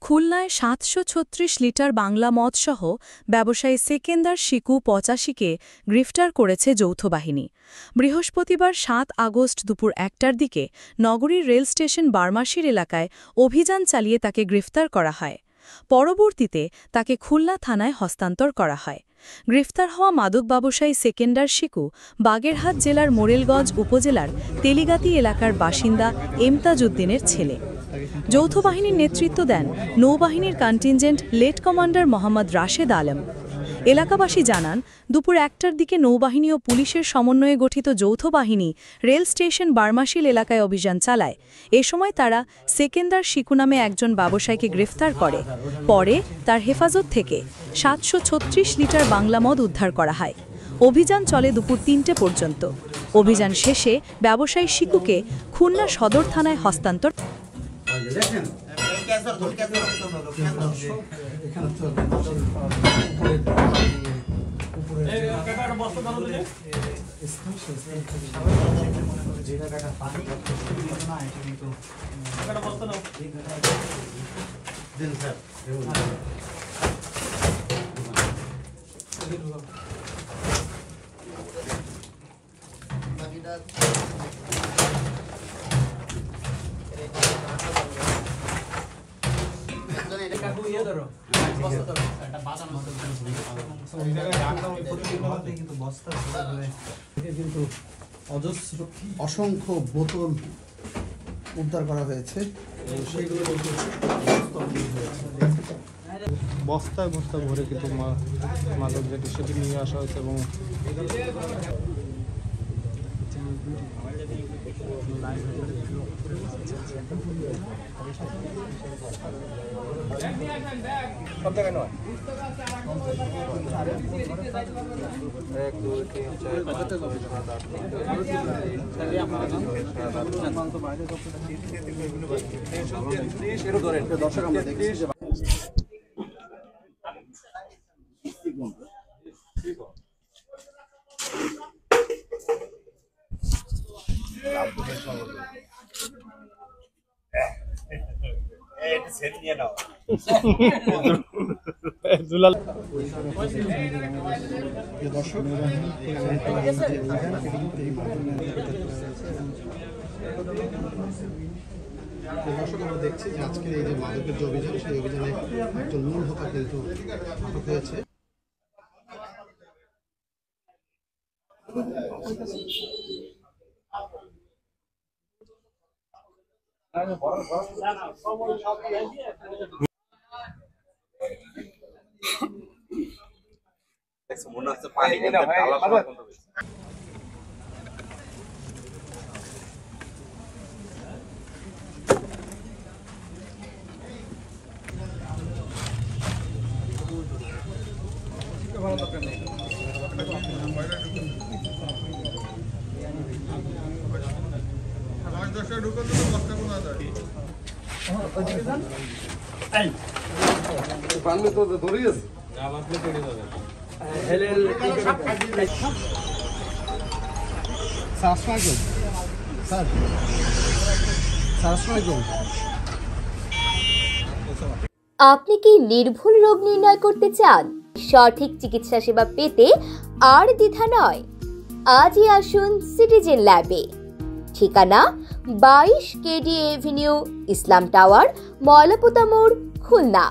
খুলনায় ৭৩৬ লিটার বাংলা মদসহ ব্যবসায়ী সেকেন্দার শিকু ৮৫কে গ্রেফতার করেছে যৌথ বাহিনী। বৃহস্পতিবার ৭ আগস্ট দুপুর ১টার দিকে নগরীর রেল স্টেশন বারমাশির এলাকায় অভিযান চালিয়ে তাকে গ্রেফতার করা হয়। পরবর্তীতে তাকে খুলনা থানায় হস্তান্তর করা হয়। গ্রেফতার হওয়া মাদক ব্যবসায়ী সেকেন্দার শিকু বাগেরহাট জেলার মোরেলগঞ্জ উপজেলার তেলিগাতি এলাকার বাসিন্দা এমতাজ উদ্দিনের ছেলে। যৌথ বাহিনীর নেতৃত্ব দেন নৌবাহিনীর contingent lieutenant commander Mohammad Rashed Alam. এলাকাবাসী জানান, দুপুর ১টার দিকে নৌবাহিনী ও পুলিশের সমন্বয়ে গঠিত যৌথ বাহিনী রেল স্টেশন বারমাশিল এলাকায় অভিযান চালায়। এ সময় তারা সেকেন্দার শিকু নামে একজন ব্যবসায়ীকে গ্রেফতার করে। পরে তার হেফাজত থেকে ৭৩৬ লিটার বাংলা মদ উদ্ধার করা হয়। অভিযান চলে দুপুর ৩টে পর্যন্ত। অভিযান শেষে ব্যবসায়ী শিকুকে খুলনা সদর থানায় হস্তান্তর। অসংখ্য বোতল উদ্ধার করা হয়েছে, বস্তায় বস্তা ভরে কিন্তু মাদক যেটি সেটি নিয়ে আসা হয়েছে এবং সব জায়গায় নয়। ১ ২ ৩ 4 দর্শক আমরা দেখছি দেখছি যে আজকের এই যে মাদকের যে অভিযান, সেই অভিযানে একজন মূল হোতা কিন্তু আটক হয়েছে। মনে হচ্ছে পানি পানি তো ধরিয়ে আপনি কি নির্ভুল রোগ নির্ণয় করতে চান? সঠিক চিকিৎসা সেবা পেতে আর দ্বিধা নয়, আজই আসুন সিটিজেন ল্যাবে। ঠিকানা 22 কেডি এভিনিউ, ইসলাম টাওয়ার, ময়লাপোতা মোড়, খুলনা।